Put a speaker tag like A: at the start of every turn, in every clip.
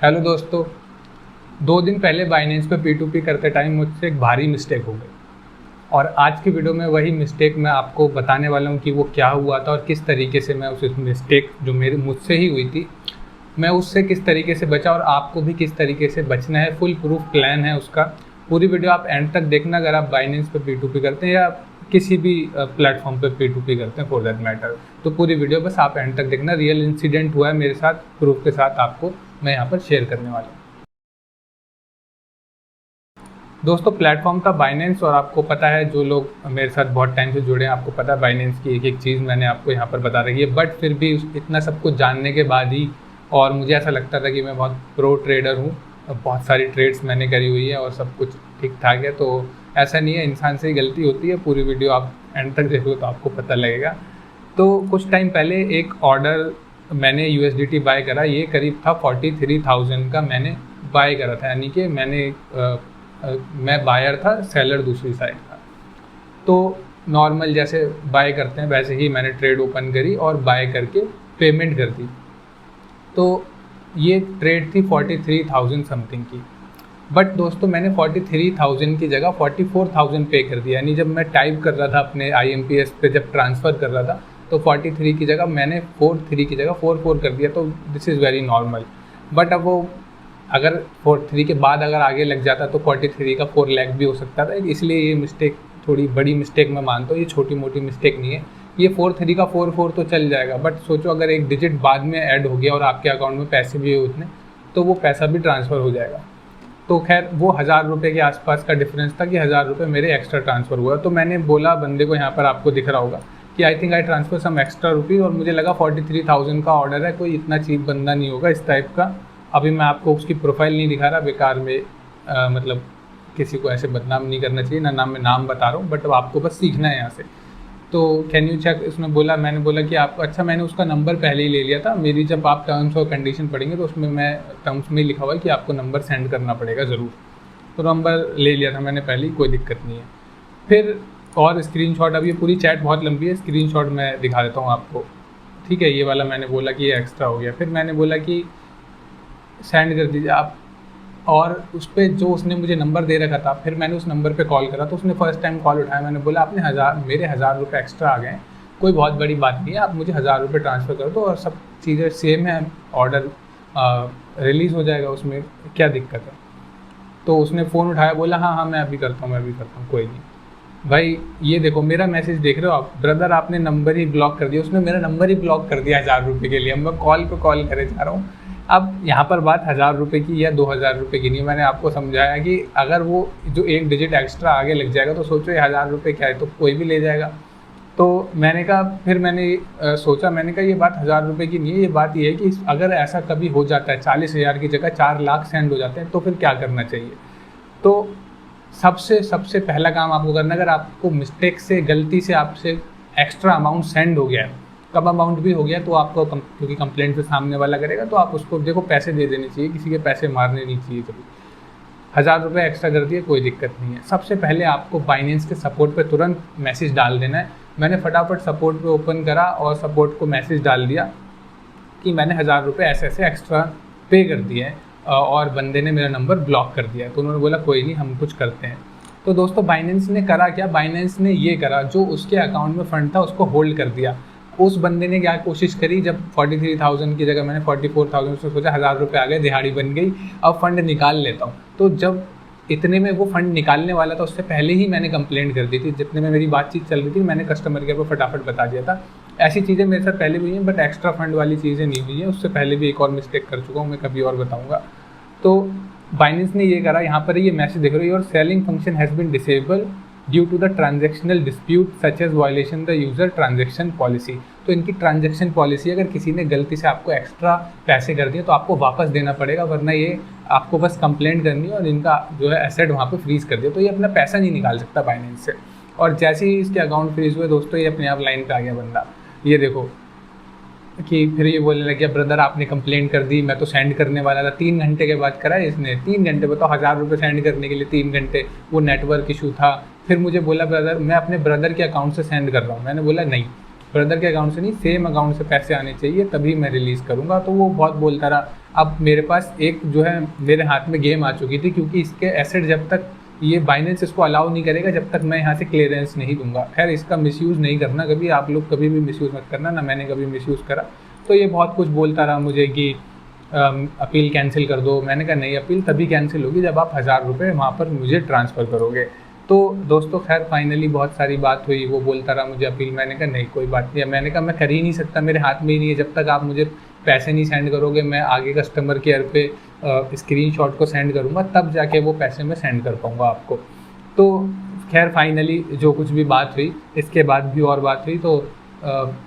A: Hello दोस्तों। 2 दिन पहले बाइनेंस पे P2P करते टाइम मुझसे एक भारी मिस्टेक हो गई और आज की वीडियो में वही मिस्टेक मैं आपको बताने वाला हूँ कि वो क्या हुआ था और किस तरीके से मैं उस मिस्टेक जो मुझसे ही हुई थी मैं उससे किस तरीके से बचा और आपको भी किस तरीके से बचना है। फुल प्रूफ प्लान है उसका। पूरी वीडियो आप एंड तक देखना अगर आप बाइनेंस पे P2P करते हैं या किसी भी प्लेटफॉर्म पे P2P करते हैं फॉर दैट मैटर। तो पूरी वीडियो बस आप एंड तक देखना। रियल इंसिडेंट हुआ है मेरे साथ, प्रूफ के साथ आपको मैं यहाँ पर शेयर करने वाला हूँ। दोस्तों प्लेटफॉर्म था बाइनेंस और आपको पता है जो लोग मेरे साथ बहुत टाइम से जुड़े हैं आपको पता है बाइनेंस की एक एक चीज़ मैंने आपको यहाँ पर बता रखी है। बट फिर भी इतना सब कुछ जानने के बाद ही और मुझे ऐसा लगता था कि मैं बहुत प्रो ट्रेडर हूँ, बहुत सारी ट्रेड्स मैंने करी हुई है और सब कुछ ठीक ठाक है। तो ऐसा नहीं है, इंसान से ही गलती होती है। पूरी वीडियो आप एंड तक देखो तो आपको पता लगेगा। तो कुछ टाइम पहले एक ऑर्डर मैंने USDT बाय करा, ये करीब था 43,000 का मैंने बाय करा था, यानी कि मैं बायर था, सेलर दूसरी साइड था। तो नॉर्मल जैसे बाय करते हैं वैसे ही मैंने ट्रेड ओपन करी और बाय करके पेमेंट कर दी। तो ये ट्रेड थी 43,000 समथिंग की। बट दोस्तों मैंने 43,000 की जगह 44,000 पे कर दिया, यानी जब मैं टाइप कर रहा था अपने IMPS पे जब ट्रांसफ़र कर रहा था तो 43 की जगह मैंने 43 की जगह 44 कर दिया। तो this is very normal. But अब वो अगर 43 के बाद अगर आगे लग जाता तो 43 का 4 लाख भी हो सकता था, इसलिए ये मिस्टेक थोड़ी बड़ी मिस्टेक मैं मानता हूँ। ये छोटी मोटी मिस्टेक नहीं है। ये 43 का 44 तो चल जाएगा, बट सोचो अगर एक डिजिट बाद में ऐड हो गया और आपके अकाउंट में पैसे भी है उतने तो वो पैसा भी ट्रांसफ़र हो जाएगा। तो खैर वो 1,000 रुपये के आसपास का डिफरेंस था कि 1,000 रुपये मेरे एक्स्ट्रा ट्रांसफ़र हुआ। तो मैंने बोला बंदे को, यहाँ पर आपको दिख रहा होगा कि I think I transfer some extra rupees, और मुझे लगा 43,000 का ऑर्डर है, कोई इतना चीप बंदा नहीं होगा इस टाइप का। अभी मैं आपको उसकी प्रोफाइल नहीं दिखा रहा बेकार में, मतलब किसी को ऐसे बदनाम नहीं करना चाहिए, ना मैं नाम बता रहा हूँ, बट अब आपको बस सीखना है यहाँ से। तो कैन यू चेक, उसने बोला, मैंने बोला कि आपको, अच्छा मैंने उसका नंबर पहले ही ले लिया था। मेरी जब आप टर्म्स और कंडीशन पढ़ेंगे तो उसमें टर्म्स में लिखा हुआ है कि आपको नंबर सेंड करना पड़ेगा ज़रूर। तो नंबर ले लिया था मैंने पहले ही, कोई दिक्कत नहीं है। फिर और स्क्रीनशॉट, अब ये पूरी चैट बहुत लंबी है, स्क्रीनशॉट मैं दिखा देता हूँ आपको, ठीक है। ये वाला मैंने बोला कि ये एक्स्ट्रा हो गया, फिर मैंने बोला कि सेंड कर दीजिए आप, और उस पर जो उसने मुझे नंबर दे रखा था, फिर मैंने उस नंबर पे कॉल करा तो उसने फर्स्ट टाइम कॉल उठाया। मैंने बोला आपने मेरे 1,000 रुपये एक्स्ट्रा आ गए हैं, कोई बहुत बड़ी बात नहीं है, आप मुझे 1,000 रुपये ट्रांसफ़र कर दो और सब चीज़ें सेम है, ऑर्डर रिलीज़ हो जाएगा, उसमें क्या दिक्कत है। तो उसने फ़ोन उठाया, बोला हाँ मैं अभी करता हूँ, कोई नहीं। भाई ये देखो मेरा मैसेज देख रहे हो आप, ब्रदर आपने नंबर ही ब्लॉक कर दिया। उसने मेरा नंबर ही ब्लॉक कर दिया 1,000 रुपये के लिए। अब मैं कॉल पे कॉल करे जा रहा हूँ। अब यहाँ पर बात 1,000 रुपये की या 2,000 रुपये की नहीं, मैंने आपको समझाया कि अगर वो जो एक डिजिट एक्स्ट्रा आगे लग जाएगा तो सोचो ये 1,000 रुपये क्या है, तो कोई भी ले जाएगा। तो मैंने कहा, फिर मैंने सोचा, मैंने कहा ये बात 1,000 रुपये की नहीं है, ये बात ये है कि अगर ऐसा कभी हो जाता है 40,000 की जगह 4 लाख सेंड हो जाते हैं तो फिर क्या करना चाहिए। तो सबसे पहला काम आपको करना, अगर आपको मिस्टेक से, गलती से आपसे एक्स्ट्रा अमाउंट सेंड हो गया है, कम अमाउंट भी हो गया, तो आपको क्योंकि कंप्लेंट से सामने वाला करेगा तो आप उसको देखो पैसे दे देने चाहिए, किसी के पैसे मारने नहीं चाहिए कभी। 1,000 रुपये एक्स्ट्रा कर दिए, कोई दिक्कत नहीं है। सबसे पहले आपको बाइनेंस के सपोर्ट पे तुरंत मैसेज डाल देना है। मैंने फटाफट सपोर्ट पे ओपन करा और सपोर्ट को मैसेज डाल दिया कि मैंने 1,000 रुपये ऐसे एक्स्ट्रा पे कर दिए हैं और बंदे ने मेरा नंबर ब्लॉक कर दिया है। तो उन्होंने बोला कोई नहीं, हम कुछ करते हैं। तो दोस्तों बाइनेंस ने करा क्या, बाइनेंस ने ये करा, जो उसके अकाउंट में फ़ंड था उसको होल्ड कर दिया। उस बंदे ने क्या कोशिश करी, जब 43,000 की जगह मैंने 44,000 से सोचा 1,000 रुपये आ गए, दिहाड़ी बन गई, अब फ़ंड निकाल लेता हूँ। तो जब इतने में वो फ़ंड निकालने वाला था उससे पहले ही मैंने कंप्लेंट कर दी थी। जितने में मेरी बातचीत चल रही थी मैंने कस्टमर केयर को फटाफट बता दिया था। ऐसी चीज़ें मेरे साथ पहले भी हुई हैं, बट एक्स्ट्रा फंड वाली चीज़ें नहीं हुई हैं। उससे पहले भी एक और मिस्टेक कर चुका हूँ, मैं कभी और बताऊँगा। तो बाइनेंस ने ये करा, यहाँ पर ये मैसेज देख रहे हो, your selling function has been disable due to the transactional dispute such as violation the user transaction policy. तो इनकी ट्रांजेक्शन पॉलिसी, अगर किसी ने गलती से आपको एक्स्ट्रा पैसे कर दिए तो आपको वापस देना पड़ेगा, वरना ये आपको बस कंप्लेंट करनी है और इनका जो है एसेट वहाँ पे फ्रीज़ कर दिया। तो ये अपना पैसा नहीं निकाल सकता बाइनेंस से। और जैसे ही इसके अकाउंट फ्रीज़ हुए दोस्तों, ये अपने आप लाइन पे आ गया बंदा। ये देखो कि फिर ये बोलने लग गया, ब्रदर आपने कंप्लेंट कर दी, मैं तो सेंड करने वाला था। 3 घंटे के बाद करा इसने, 3 घंटे, बताओ 1,000 रुपये सेंड करने के लिए 3 घंटे, वो नेटवर्क इशू था। फिर मुझे बोला ब्रदर, मैं अपने ब्रदर के अकाउंट से सेंड कर रहा हूँ। मैंने बोला नहीं, ब्रदर के अकाउंट से नहीं, सेम अकाउंट से पैसे आने चाहिए तभी मैं रिलीज़ करूँगा। तो वो बहुत बोलता रहा। अब मेरे पास एक जो है मेरे हाथ में गेम आ चुकी थी, क्योंकि इसके एसेट जब तक ये बाइनेंस इसको अलाउ नहीं करेगा जब तक मैं यहाँ से क्लियरेंस नहीं दूंगा। खैर इसका मिसयूज़ नहीं करना कभी, आप लोग कभी भी मिसयूज़ मत करना, ना मैंने कभी मिसयूज़ करा। तो ये बहुत कुछ बोलता रहा मुझे कि अपील कैंसिल कर दो। मैंने कहा नहीं, अपील तभी कैंसिल होगी जब आप 1000 रुपये वहाँ पर मुझे ट्रांसफ़र करोगे। तो दोस्तों खैर फाइनली बहुत सारी बात हुई, वो बोलता रहा मुझे अपील। मैंने कहा नहीं कोई बात नहीं। मैंने कहा मैं कर ही नहीं सकता, मेरे हाथ में ही नहीं है। जब तक आप मुझे पैसे नहीं सेंड करोगे मैं आगे कस्टमर केयर पे स्क्रीनशॉट को सेंड करूँगा, तब जाके वो पैसे मैं सेंड कर पाऊँगा आपको। तो खैर फाइनली जो कुछ भी बात हुई, इसके बाद भी और बात हुई, तो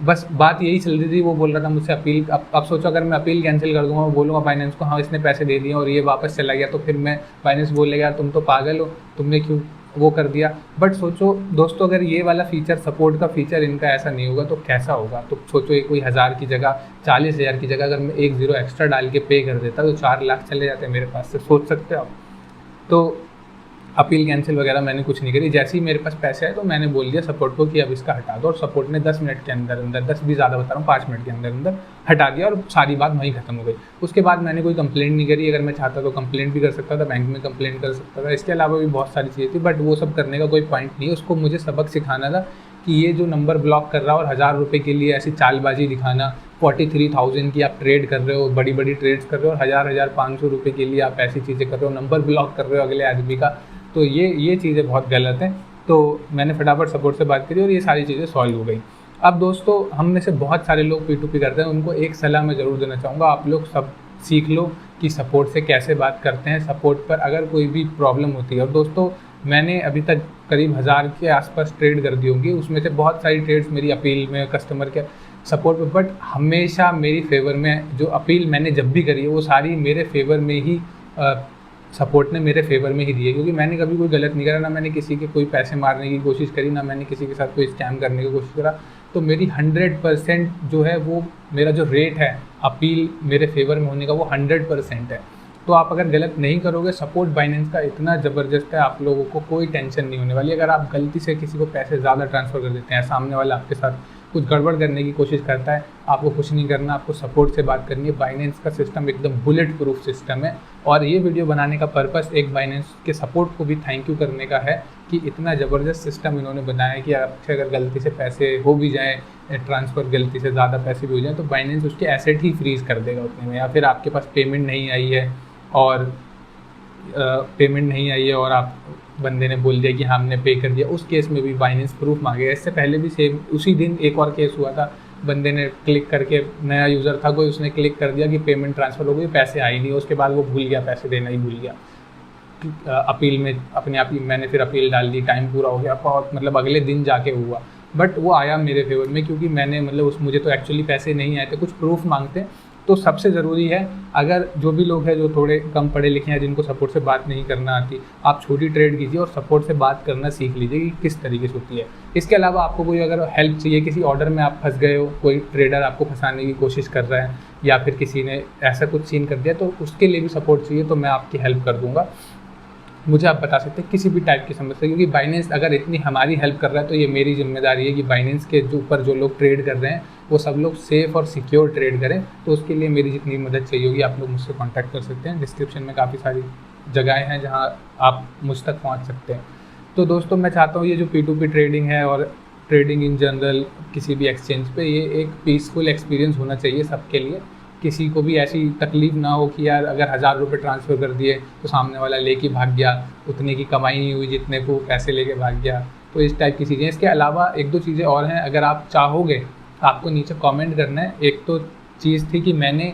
A: बस बात यही चल रही थी। वो बोल रहा था मुझसे अपील, अब सोचो अगर मैं अपील कैंसिल कर दूंगा, मैं बोलूँगा फाइनेंस को हाँ इसने पैसे दे दिए और ये वापस चला गया, तो फिर मैं फाइनेंस बोलेगा यार तुम तो पागल हो, तुमने क्यों वो कर दिया। बट सोचो दोस्तों, अगर ये वाला फीचर, सपोर्ट का फीचर इनका ऐसा नहीं होगा तो कैसा होगा। तो सोचो ये कोई 1000 की जगह 40,000 की जगह अगर मैं 1 ज़ीरो एक्स्ट्रा डाल के पे कर देता तो 4 लाख चले जाते मेरे पास से, सोच सकते हो आप। तो अपील कैंसिल वगैरह मैंने कुछ नहीं करी। जैसे ही मेरे पास पैसे आए तो मैंने बोल दिया सपोर्ट को कि अब इसका हटा दो, और सपोर्ट ने 10 मिनट के अंदर अंदर, 10 भी ज़्यादा बता रहा हूँ, 5 मिनट के अंदर अंदर हटा दिया और सारी बात वहीं ख़त्म हो गई। उसके बाद मैंने कोई कंप्लेंट नहीं करी। अगर मैं चाहता तो कंप्लेंट भी कर सकता था, बैंक में कंप्लेंट कर सकता था, इसके अलावा भी बहुत सारी चीज़ें थी, बट वो सब करने का कोई पॉइंट नहीं है। उसको मुझे सबक सिखाना था कि ये जो नंबर ब्लॉक कर रहा है और 1000 रुपये के लिए ऐसी चालबाजी दिखाना, 43,000 की आप ट्रेड कर रहे हो, बड़ी बड़ी ट्रेड्स कर रहे हो, और 1000-1500 रुपये के लिए आप ऐसी चीज़ें कर रहे हो, नंबर ब्लॉक कर रहे हो अगले आदमी का, तो ये चीज़ें बहुत गलत हैं। तो मैंने फटाफट सपोर्ट से बात करी और ये सारी चीज़ें सॉल्व हो गई। अब दोस्तों हम में से बहुत सारे लोग P2P करते हैं, उनको एक सलाह मैं ज़रूर देना चाहूँगा, आप लोग सब सीख लो कि सपोर्ट से कैसे बात करते हैं, सपोर्ट पर अगर कोई भी प्रॉब्लम होती है। और दोस्तों मैंने अभी तक करीब 1000 के आसपास ट्रेड कर दी होंगी, उसमें से बहुत सारी ट्रेड्स मेरी अपील में, कस्टमर के सपोर्ट पे, बट हमेशा मेरी फेवर में जो अपील मैंने जब भी करी है वो सारी मेरे फेवर में ही, सपोर्ट ने मेरे फेवर में ही दी है। क्योंकि मैंने कभी कोई गलत नहीं करा, ना मैंने किसी के कोई पैसे मारने की कोशिश करी, ना मैंने किसी के साथ कोई स्कैम करने की कोशिश करा। तो मेरी 100% जो है वो मेरा जो रेट है अपील मेरे फेवर में होने का वो 100% है। तो आप अगर गलत नहीं करोगे, सपोर्ट बाइनेंस का इतना ज़बरदस्त है, आप लोगों को कोई टेंशन नहीं होने वाली। अगर आप गलती से किसी को पैसे ज़्यादा ट्रांसफ़र कर देते हैं, सामने वाला आपके साथ कुछ गड़बड़ करने की कोशिश करता है, आपको कुछ नहीं करना, आपको सपोर्ट से बात करनी है। बाइनेंस का सिस्टम एकदम बुलेट प्रूफ सिस्टम है। और ये वीडियो बनाने का पर्पस एक बाइनेंस के सपोर्ट को भी थैंक यू करने का है कि इतना ज़बरदस्त सिस्टम इन्होंने बनाया है कि आपसे अगर गलती से पैसे हो भी जाएँ ट्रांसफ़र, गलती से ज़्यादा पैसे भी हो जाएँ, तो बाइनेंस उसके एसेट ही फ्रीज़ कर देगा उतने में। या फिर आपके पास पेमेंट नहीं आई है और आप बंदे ने बोल दिया कि हाँ हमने पे कर दिया, उस केस में भी बाइनेंस प्रूफ मांगेगा। इससे पहले भी सेम उसी दिन एक और केस हुआ था, बंदे ने क्लिक करके, नया यूज़र था कोई, उसने क्लिक कर दिया कि पेमेंट ट्रांसफ़र हो गई, पैसे आए नहीं, उसके बाद वो भूल गया, पैसे देना ही भूल गया। अपील में अपने आप ही मैंने फिर अपील डाल दी, टाइम पूरा हो गया, और मतलब अगले दिन जाके हुआ, बट वो आया मेरे फेवर में क्योंकि मैंने मुझे तो एक्चुअली पैसे नहीं आए थे, कुछ प्रूफ मांगते। तो सबसे ज़रूरी है, अगर जो भी लोग हैं जो थोड़े कम पढ़े लिखे हैं, जिनको सपोर्ट से बात नहीं करना आती, आप छोटी ट्रेड कीजिए और सपोर्ट से बात करना सीख लीजिए कि किस तरीके से होती है। इसके अलावा आपको कोई अगर हेल्प चाहिए, किसी ऑर्डर में आप फंस गए हो, कोई ट्रेडर आपको फंसाने की कोशिश कर रहा है या फिर किसी ने ऐसा कुछ सीन कर दिया, तो उसके लिए भी सपोर्ट चाहिए तो मैं आपकी हेल्प कर दूँगा। मुझे आप बता सकते हैं किसी भी टाइप की समस्या, क्योंकि बाइनेंस अगर इतनी हमारी हेल्प कर रहा है तो ये मेरी जिम्मेदारी है कि बाइनेंस के ऊपर जो लोग ट्रेड कर रहे हैं वो सब लोग सेफ़ और सिक्योर ट्रेड करें। तो उसके लिए मेरी जितनी मदद चाहिए होगी आप लोग मुझसे कांटेक्ट कर सकते हैं। डिस्क्रिप्शन में काफ़ी सारी जगहें हैं जहां आप मुझ तक पहुंच सकते हैं। तो दोस्तों मैं चाहता हूँ ये जो P2P ट्रेडिंग है और ट्रेडिंग इन जनरल किसी भी एक्सचेंज पे, ये एक पीसफुल एक्सपीरियंस होना चाहिए सबके लिए। किसी को भी ऐसी तकलीफ़ ना हो कि यार अगर 1000 रुपये ट्रांसफ़र कर दिए तो सामने वाला लेके भाग गया, उतने की कमाई नहीं हुई जितने को पैसे लेके भाग गया। तो इस टाइप की चीज़ें। इसके अलावा एक दो चीज़ें और हैं, अगर आप चाहोगे आपको नीचे कमेंट करना है। एक तो चीज़ थी कि मैंने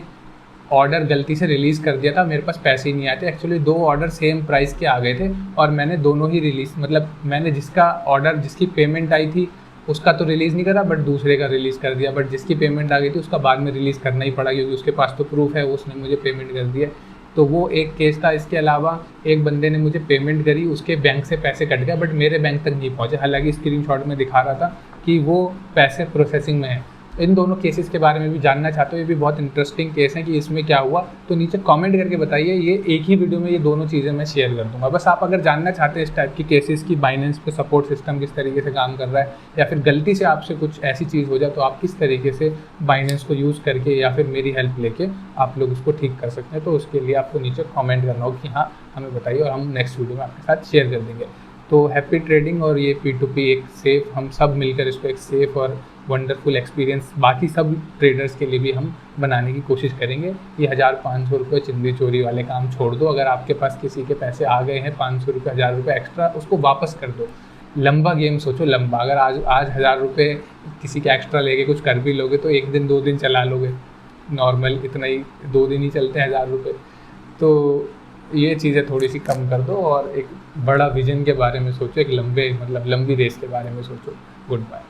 A: ऑर्डर गलती से रिलीज़ कर दिया था, मेरे पास पैसे ही नहीं आए थे। एक्चुअली 2 ऑर्डर सेम प्राइस के आ गए थे और मैंने दोनों ही रिलीज़, मतलब मैंने जिसका ऑर्डर, जिसकी पेमेंट आई थी उसका तो रिलीज़ नहीं करा, बट दूसरे का रिलीज़ कर दिया। बट जिसकी पेमेंट आ गई थी उसका बाद में रिलीज़ करना ही पड़ा क्योंकि उसके पास तो प्रूफ है, उसने मुझे पेमेंट कर दिया। तो वो एक केस था। इसके अलावा एक बंदे ने मुझे पेमेंट करी, उसके बैंक से पैसे कट गए बट मेरे बैंक तक नहीं पहुँचे, हालांकि स्क्रीनशॉट में दिखा रहा था कि वो पैसे प्रोसेसिंग में है। इन दोनों केसेस के बारे में भी जानना चाहते हो, ये भी बहुत इंटरेस्टिंग केस है कि इसमें क्या हुआ, तो नीचे कमेंट करके बताइए। ये एक ही वीडियो में ये दोनों चीज़ें मैं शेयर कर दूंगा। बस आप अगर जानना चाहते हैं इस टाइप की केसेस की बाइनेंस पे सपोर्ट सिस्टम किस तरीके से काम कर रहा है, या फिर गलती से आपसे कुछ ऐसी चीज़ हो जाए तो आप किस तरीके से बाइनेंस को यूज़ करके या फिर मेरी हेल्प लेके आप लोग उसको ठीक कर सकते हैं, तो उसके लिए आपको नीचे कॉमेंट करना होगा कि हाँ हमें बताइए, और हम नेक्स्ट वीडियो में आपके साथ शेयर कर देंगे। तो हैप्पी ट्रेडिंग और ये P2P एक सेफ़, हम सब मिलकर इसको एक सेफ़ और वंडरफुल एक्सपीरियंस बाकी सब ट्रेडर्स के लिए भी हम बनाने की कोशिश करेंगे। ये 1500 रुपये चिंदी चोरी वाले काम छोड़ दो। अगर आपके पास किसी के पैसे आ गए हैं 500 रुपये 1000 रुपये एक्स्ट्रा, उसको वापस कर दो। लंबा गेम सोचो, लंबा। अगर आज 1000 रुपये किसी के एक्स्ट्रा लेके कुछ कर भी लोगे तो एक दिन 2 दिन चला लोगे, नॉर्मल इतना ही 2 दिन ही चलते हैं 1000 रुपये। तो ये चीज़ें थोड़ी सी कम कर दो और एक बड़ा विजन के बारे में सोचो, एक लंबी रेस के बारे में सोचो। Good bye.